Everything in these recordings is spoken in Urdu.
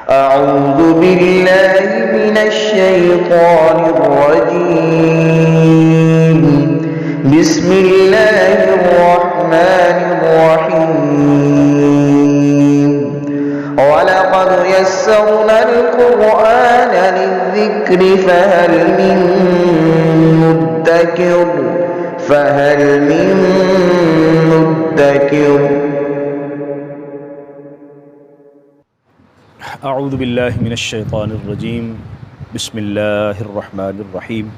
أعوذ بالله من الشيطان الرجيم. بسم الله الرحمن الرحيم. ولقد يسرنا القرآن للذكر فهل من مدكر. اعوذ باللہ من الشیطان الرجیم. بسم اللہ الرحمن الرحیم.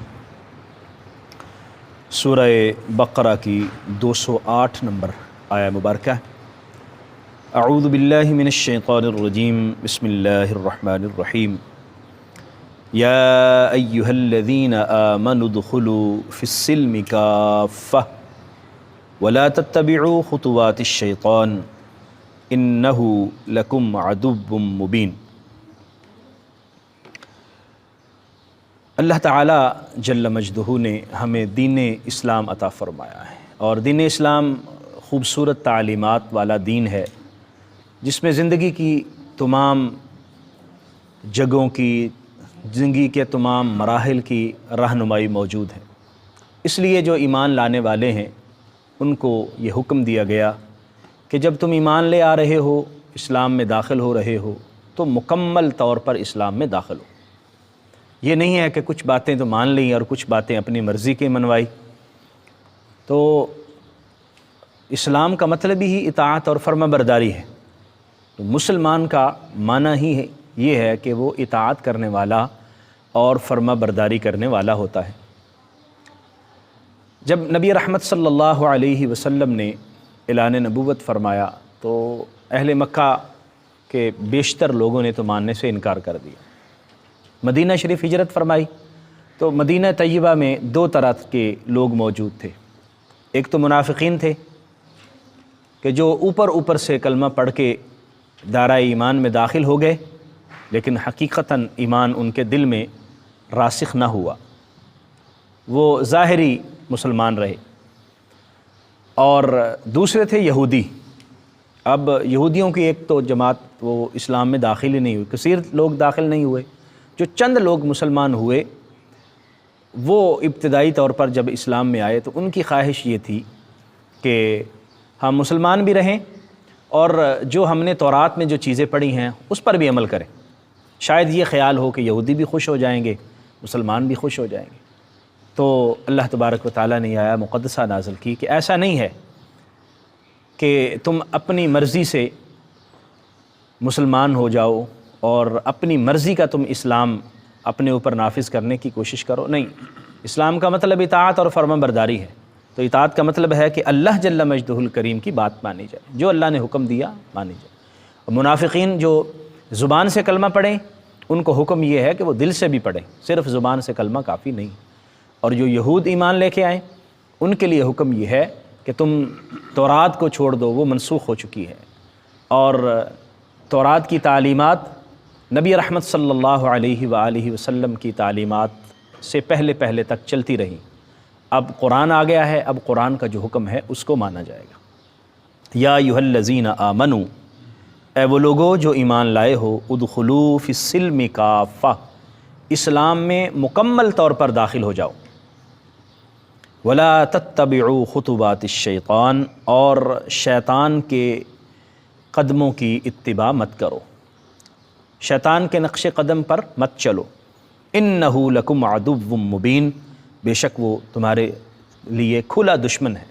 سورہ بقرہ کی 208 نمبر آیہ مبارکہ. اعوذ باللہ من الشیطان الرجیم. بسم اللہ الرحمن الرحیم. یا ایہا الذین آمنوا ادخلوا فی السلم کافہ ولا تتبعوا خطوات الشیطان انہ لکم عدو مبین. اللہ تعالیٰ جل مجدہ نے ہمیں دین اسلام عطا فرمایا ہے، اور دین اسلام خوبصورت تعلیمات والا دین ہے جس میں زندگی کی تمام جگہوں کی، زندگی کے تمام مراحل کی رہنمائی موجود ہے. اس لیے جو ایمان لانے والے ہیں ان کو یہ حکم دیا گیا کہ جب تم ایمان لے آ رہے ہو، اسلام میں داخل ہو رہے ہو، تو مکمل طور پر اسلام میں داخل ہو. یہ نہیں ہے کہ کچھ باتیں تو مان لیں اور کچھ باتیں اپنی مرضی کے منوائی. تو اسلام کا مطلب ہی اطاعت اور فرما برداری ہے. تو مسلمان کا معنی ہی یہ ہے کہ وہ اطاعت کرنے والا اور فرما برداری کرنے والا ہوتا ہے. جب نبی رحمت صلی اللہ علیہ وسلم نے اعلان نبوت فرمایا تو اہل مکہ کے بیشتر لوگوں نے تو ماننے سے انکار کر دیا. مدینہ شریف ہجرت فرمائی تو مدینہ طیبہ میں دو طرح کے لوگ موجود تھے. ایک تو منافقین تھے کہ جو اوپر سے کلمہ پڑھ کے دائرۂ ایمان میں داخل ہو گئے، لیکن حقیقتاً ایمان ان کے دل میں راسخ نہ ہوا، وہ ظاہری مسلمان رہے. اور دوسرے تھے یہودی. اب یہودیوں کی ایک تو جماعت وہ اسلام میں داخل ہی نہیں ہوئی، کثیر لوگ داخل نہیں ہوئے. جو چند لوگ مسلمان ہوئے وہ ابتدائی طور پر جب اسلام میں آئے تو ان کی خواہش یہ تھی کہ ہم مسلمان بھی رہیں اور جو ہم نے تورات میں جو چیزیں پڑھی ہیں اس پر بھی عمل کریں. شاید یہ خیال ہو کہ یہودی بھی خوش ہو جائیں گے، مسلمان بھی خوش ہو جائیں گے. تو اللہ تبارک و تعالیٰ نے آیا مقدسہ نازل کی کہ ایسا نہیں ہے کہ تم اپنی مرضی سے مسلمان ہو جاؤ اور اپنی مرضی کا تم اسلام اپنے اوپر نافذ کرنے کی کوشش کرو. نہیں، اسلام کا مطلب اطاعت اور فرما برداری ہے. تو اطاعت کا مطلب ہے کہ اللہ جل مجدہ الکریم کی بات مانی جائے، جو اللہ نے حکم دیا مانی جائے. اور منافقین جو زبان سے کلمہ پڑھیں ان کو حکم یہ ہے کہ وہ دل سے بھی پڑھیں، صرف زبان سے کلمہ کافی نہیں. اور جو یہود ایمان لے کے آئیں ان کے لیے حکم یہ ہے کہ تم تورات کو چھوڑ دو، وہ منسوخ ہو چکی ہے. اور تورات کی تعلیمات نبی رحمت صلی اللہ علیہ وآلہ وسلم کی تعلیمات سے پہلے تک چلتی رہیں. اب قرآن آ گیا ہے، اب قرآن کا جو حکم ہے اس کو مانا جائے گا. یا ایھا الذین آمنوا، اے وہ لوگو جو ایمان لائے ہو، ادخلوا فی السلم کافہ، اسلام میں مکمل طور پر داخل ہو جاؤ. ولا تتبعوا خطوات الشیطان، اور شیطان کے قدموں کی اتباع مت کرو، شیطان کے نقش قدم پر مت چلو. انہ لکم عدو مبین، بے شک وہ تمہارے لیے کھلا دشمن ہے.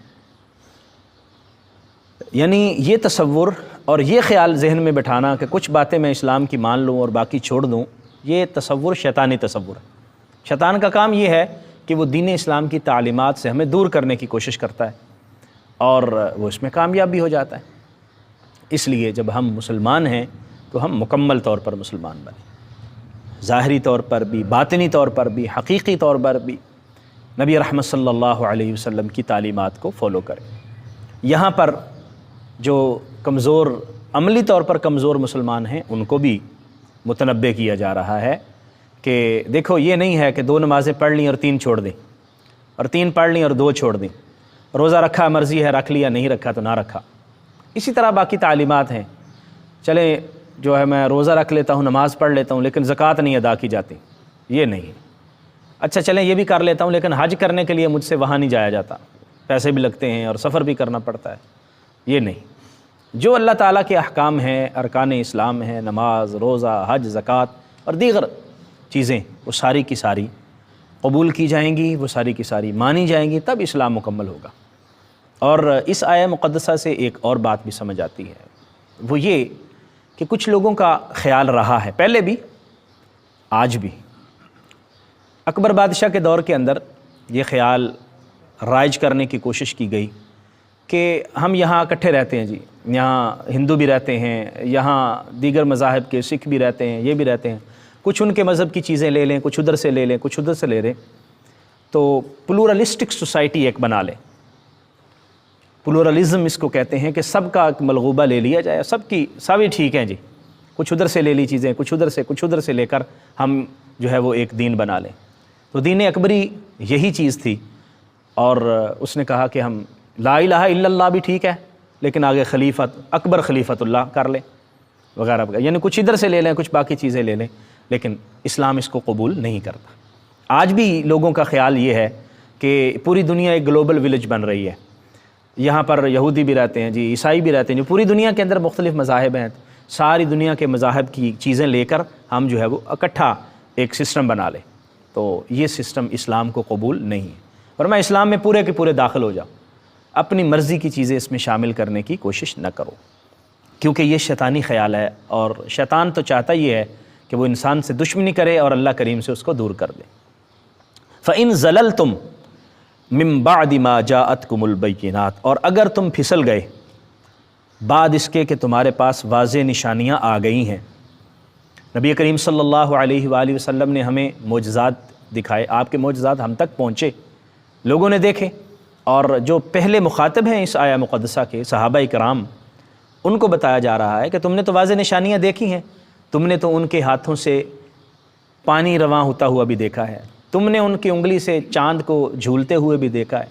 یعنی یہ تصور اور یہ خیال ذہن میں بٹھانا کہ کچھ باتیں میں اسلام کی مان لوں اور باقی چھوڑ دوں، یہ تصور شیطانی تصور ہے. شیطان کا کام یہ ہے کہ وہ دین اسلام کی تعلیمات سے ہمیں دور کرنے کی کوشش کرتا ہے اور وہ اس میں کامیاب بھی ہو جاتا ہے. اس لیے جب ہم مسلمان ہیں تو ہم مکمل طور پر مسلمان بنیں، ظاہری طور پر بھی، باطنی طور پر بھی، حقیقی طور پر بھی نبی رحمت صلی اللہ علیہ وسلم کی تعلیمات کو فالو کریں. یہاں پر جو کمزور، عملی طور پر کمزور مسلمان ہیں ان کو بھی متنبہ کیا جا رہا ہے کہ دیکھو یہ نہیں ہے کہ 2 نمازیں پڑھ لیں اور 3 چھوڑ دیں، اور 3 پڑھ لیں اور 2 چھوڑ دیں. روزہ رکھا مرضی ہے، رکھ لیا، نہیں رکھا تو نہ رکھا. اسی طرح باقی تعلیمات ہیں. چلیں جو ہے میں روزہ رکھ لیتا ہوں، نماز پڑھ لیتا ہوں، لیکن زکوٰۃ نہیں ادا کی جاتی، یہ نہیں۔ اچھا چلیں یہ بھی کر لیتا ہوں، لیکن حج کرنے کے لیے مجھ سے وہاں نہیں جایا جاتا، پیسے بھی لگتے ہیں اور سفر بھی کرنا پڑتا ہے، یہ نہیں۔ جو اللہ تعالیٰ کے احکام ہیں، ارکان اسلام ہیں، نماز، روزہ، حج، زکوٰۃ اور دیگر چیزیں، وہ ساری کی ساری قبول کی جائیں گی، وہ ساری کی ساری مانی جائیں گی، تب اسلام مکمل ہوگا۔ اور اس آیہ مقدسہ سے ایک اور بات بھی سمجھ آتی ہے، وہ یہ کہ کچھ لوگوں کا خیال رہا ہے، پہلے بھی آج بھی، اکبر بادشاہ کے دور کے اندر یہ خیال رائج کرنے کی کوشش کی گئی کہ ہم یہاں اکٹھے رہتے ہیں جی، یہاں ہندو بھی رہتے ہیں، یہاں دیگر مذاہب کے سکھ بھی رہتے ہیں، یہ بھی رہتے ہیں، کچھ ان کے مذہب کی چیزیں لے لیں، کچھ ادھر سے لے لیں، کچھ ادھر سے لے لیں، تو پلورلسٹک سوسائٹی ایک بنا لیں۔ پلورلزم اس کو کہتے ہیں کہ سب کا ملغوبہ لے لیا جائے، سب کی سبھی ٹھیک ہیں جی، کچھ ادھر سے لے لی چیزیں، کچھ ادھر سے لے کر ہم جو ہے وہ ایک دین بنا لیں۔ تو دین اکبری یہی چیز تھی، اور اس نے کہا کہ ہم لا الہ الا اللہ بھی ٹھیک ہے، لیکن آگے خلیفت اکبر خلیفت اللہ کر لیں وغیرہ وغیرہ، یعنی کچھ ادھر سے لے لیں، کچھ باقی چیزیں لے لیں، لیکن اسلام اس کو قبول نہیں کرتا۔ آج بھی لوگوں کا خیال یہ ہے کہ پوری دنیا ایک گلوبل ولیج بن رہی ہے، یہاں پر یہودی بھی رہتے ہیں جی، عیسائی بھی رہتے ہیں، جو پوری دنیا کے اندر مختلف مذاہب ہیں، ساری دنیا کے مذاہب کی چیزیں لے کر ہم جو ہے وہ اکٹھا ایک سسٹم بنا لیں، تو یہ سسٹم اسلام کو قبول نہیں ہے۔ اور میں اسلام میں پورے کے پورے داخل ہو جاؤں، اپنی مرضی کی چیزیں اس میں شامل کرنے کی کوشش نہ کرو، کیونکہ یہ شیطانی خیال ہے، اور شیطان تو چاہتا یہ ہے کہ وہ انسان سے دشمنی کرے اور اللہ کریم سے اس کو دور کر دے۔ فَإِن زَلَلْتُمْ مِن بَعْدِ مَا جَاءَتْكُمُ الْبَيِّنَاتُ، اور اگر تم پھسل گئے بعد اس کے کہ تمہارے پاس واضح نشانیاں آ گئی ہیں۔ نبی کریم صلی اللہ علیہ وآلہ وسلم نے ہمیں معجزات دکھائے، آپ کے معجزات ہم تک پہنچے، لوگوں نے دیکھے، اور جو پہلے مخاطب ہیں اس آیہ مقدسہ کے صحابہ کرام، ان کو بتایا جا رہا ہے کہ تم نے تو واضح نشانیاں دیکھی ہیں، تم نے تو ان کے ہاتھوں سے پانی رواں ہوتا ہوا بھی دیکھا ہے، تم نے ان کی انگلی سے چاند کو جھولتے ہوئے بھی دیکھا ہے،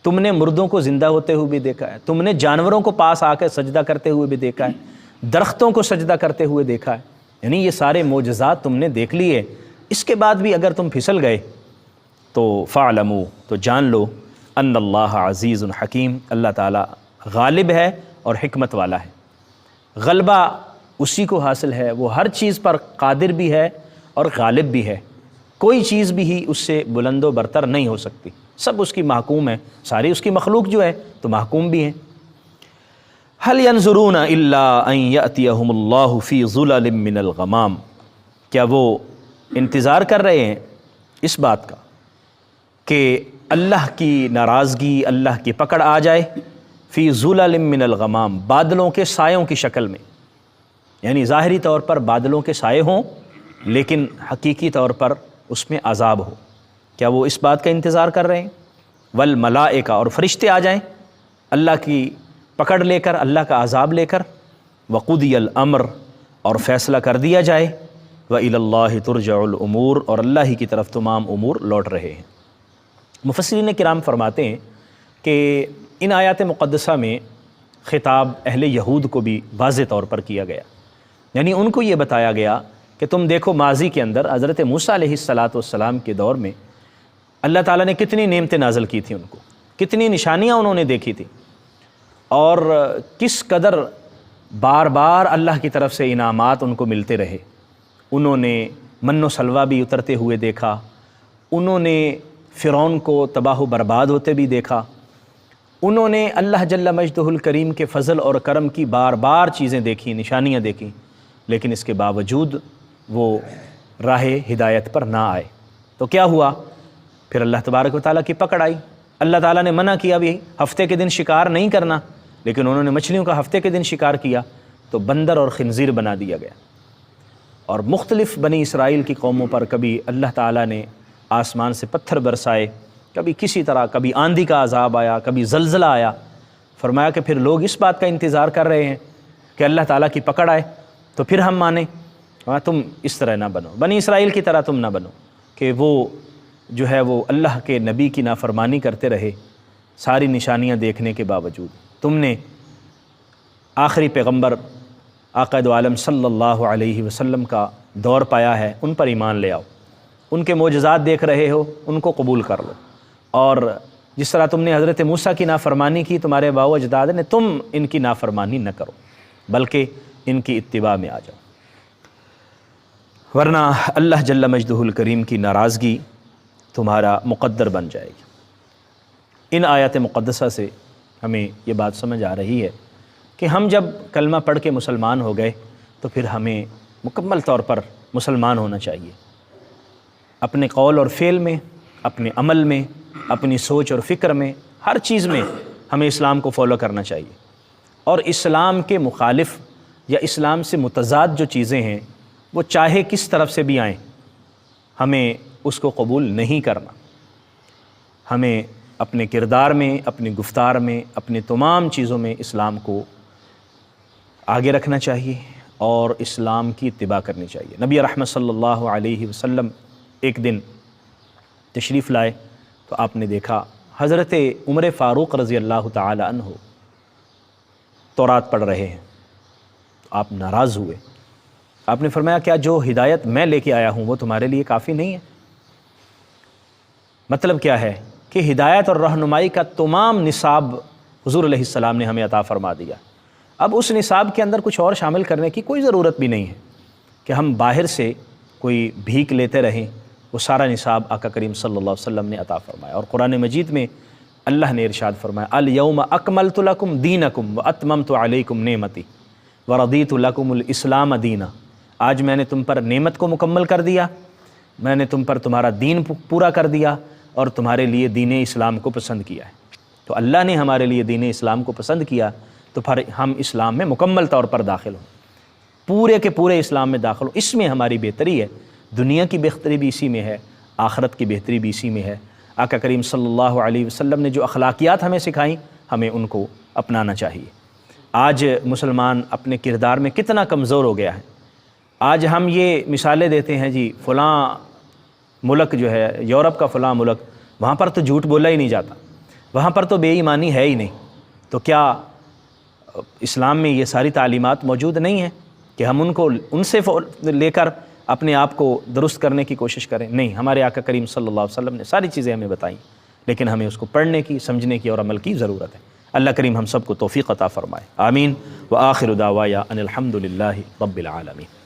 تم نے مردوں کو زندہ ہوتے ہوئے بھی دیکھا ہے، تم نے جانوروں کو پاس آ کے سجدہ کرتے ہوئے بھی دیکھا ہے، درختوں کو سجدہ کرتے ہوئے دیکھا ہے، یعنی یہ سارے معجزات تم نے دیکھ لیے، اس کے بعد بھی اگر تم پھسل گئے تو فَاعْلَمُوا، تو جان لو، ان اللہ عزیز حکیم، اللہ تعالیٰ غالب ہے اور حکمت والا ہے۔ غلبہ اسی کو حاصل ہے، وہ ہر چیز پر قادر بھی ہے اور غالب بھی ہے، کوئی چیز بھی ہی اس سے بلند و برتر نہیں ہو سکتی، سب اس کی محکوم ہے، ساری اس کی مخلوق جو ہے تو محکوم بھی ہیں۔ هل ينظرون الا ان ياتيهم الله في ظلل من الغمام، کیا وہ انتظار کر رہے ہیں اس بات کا کہ اللہ کی ناراضگی، اللہ کی پکڑ آ جائے، فی ظلل من الغمام، بادلوں کے سایوں کی شکل میں، یعنی ظاہری طور پر بادلوں کے سائے ہوں لیکن حقیقی طور پر اس میں عذاب ہو، کیا وہ اس بات کا انتظار کر رہے ہیں؟ والملائکہ، اور فرشتے آ جائیں اللہ کی پکڑ لے کر، اللہ کا عذاب لے کر، وقضی الامر، اور فیصلہ کر دیا جائے، وإلی اللہ ترجع الامور، اور اللہ ہی کی طرف تمام امور لوٹ رہے ہیں۔ مفسرین کرام فرماتے ہیں کہ ان آیات مقدسہ میں خطاب اہل یہود کو بھی واضح طور پر کیا گیا، یعنی ان کو یہ بتایا گیا کہ تم دیکھو ماضی کے اندر حضرت موسیٰ علیہ السلام کے دور میں اللہ تعالیٰ نے کتنی نعمتیں نازل کی تھیں، ان کو کتنی نشانیاں انہوں نے دیکھی تھی، اور کس قدر بار بار اللہ کی طرف سے انعامات ان کو ملتے رہے۔ انہوں نے من و سلویٰ بھی اترتے ہوئے دیکھا، انہوں نے فرعون کو تباہ و برباد ہوتے بھی دیکھا، انہوں نے اللہ جل مجدہ الکریم کے فضل اور کرم کی بار بار چیزیں دیکھیں، نشانیاں دیکھیں، لیکن اس کے باوجود وہ راہ ہدایت پر نہ آئے۔ تو کیا ہوا؟ پھر اللہ تبارک و تعالیٰ کی پکڑ آئی۔ اللہ تعالیٰ نے منع کیا بھی ہفتے کے دن شکار نہیں کرنا، لیکن انہوں نے مچھلیوں کا ہفتے کے دن شکار کیا تو بندر اور خنزیر بنا دیا گیا۔ اور مختلف بنی اسرائیل کی قوموں پر کبھی اللہ تعالیٰ نے آسمان سے پتھر برسائے، کبھی کسی طرح، کبھی آندھی کا عذاب آیا، کبھی زلزلہ آیا۔ فرمایا کہ پھر لوگ اس بات کا انتظار کر رہے ہیں کہ اللہ تعالیٰ کی پکڑ آئے تو پھر ہم مانیں۔ تم اس طرح نہ بنو، بنی اسرائیل کی طرح تم نہ بنو کہ وہ جو ہے وہ اللہ کے نبی کی نافرمانی کرتے رہے ساری نشانیاں دیکھنے کے باوجود۔ تم نے آخری پیغمبر آقا دو عالم صلی اللہ علیہ وسلم کا دور پایا ہے، ان پر ایمان لے آؤ، ان کے معجزات دیکھ رہے ہو ان کو قبول کر لو، اور جس طرح تم نے حضرت موسیٰ کی نافرمانی کی تمہارے باؤ و اجداد نے، تم ان کی نافرمانی نہ کرو بلکہ ان کی اتباع میں آ جاؤ، ورنہ اللہ جل مجدہ الکریم کی ناراضگی تمہارا مقدر بن جائے گی۔ ان آیات مقدسہ سے ہمیں یہ بات سمجھ آ رہی ہے کہ ہم جب کلمہ پڑھ کے مسلمان ہو گئے تو پھر ہمیں مکمل طور پر مسلمان ہونا چاہیے، اپنے قول اور فعل میں، اپنے عمل میں، اپنی سوچ اور فکر میں، ہر چیز میں ہمیں اسلام کو فالو کرنا چاہیے، اور اسلام کے مخالف یا اسلام سے متضاد جو چیزیں ہیں وہ چاہے کس طرف سے بھی آئیں ہمیں اس کو قبول نہیں کرنا۔ ہمیں اپنے کردار میں، اپنی گفتار میں، اپنی تمام چیزوں میں اسلام کو آگے رکھنا چاہیے اور اسلام کی اتباع کرنی چاہیے۔ نبی رحمت صلی اللہ علیہ وسلم ایک دن تشریف لائے تو آپ نے دیکھا حضرت عمر فاروق رضی اللہ تعالی عنہ تورات پڑھ رہے ہیں، تو آپ ناراض ہوئے۔ آپ نے فرمایا کیا جو ہدایت میں لے کے آیا ہوں وہ تمہارے لیے کافی نہیں ہے؟ مطلب کیا ہے کہ ہدایت اور رہنمائی کا تمام نصاب حضور علیہ السلام نے ہمیں عطا فرما دیا، اب اس نصاب کے اندر کچھ اور شامل کرنے کی کوئی ضرورت بھی نہیں ہے کہ ہم باہر سے کوئی بھیک لیتے رہیں، وہ سارا نصاب آقا کریم صلی اللہ علیہ وسلم نے عطا فرمایا۔ اور قرآن مجید میں اللہ نے ارشاد فرمایا الیوم اکملت لکم دینکم واتممت علیکم نعمتی ورضیت لکم الاسلام دینا، آج میں نے تم پر نعمت کو مکمل کر دیا، میں نے تم پر تمہارا دین پورا کر دیا اور تمہارے لیے دین اسلام کو پسند کیا ہے۔ تو اللہ نے ہمارے لیے دین اسلام کو پسند کیا تو پھر ہم اسلام میں مکمل طور پر داخل ہوں، پورے کے پورے اسلام میں داخل ہوں۔ اس میں ہماری بہتری ہے، دنیا کی بہتری بھی اسی میں ہے، آخرت کی بہتری بھی اسی میں ہے۔ آقا کریم صلی اللہ علیہ وسلم نے جو اخلاقیات ہمیں سکھائیں ہمیں ان کو اپنانا چاہیے۔ آج مسلمان اپنے کردار میں کتنا کمزور ہو گیا ہے، آج ہم یہ مثالیں دیتے ہیں جی فلاں ملک جو ہے یورپ کا فلاں ملک، وہاں پر تو جھوٹ بولا ہی نہیں جاتا، وہاں پر تو بے ایمانی ہے ہی نہیں، تو کیا اسلام میں یہ ساری تعلیمات موجود نہیں ہیں کہ ہم ان سے لے کر اپنے آپ کو درست کرنے کی کوشش کریں؟ نہیں، ہمارے آقا کریم صلی اللہ علیہ وسلم نے ساری چیزیں ہمیں بتائیں، لیکن ہمیں اس کو پڑھنے کی، سمجھنے کی اور عمل کی ضرورت ہے۔ اللہ کریم ہم سب کو توفیق عطا فرمائے، آمین۔ وآخر دعوایا ان الحمد للہ رب العالمین۔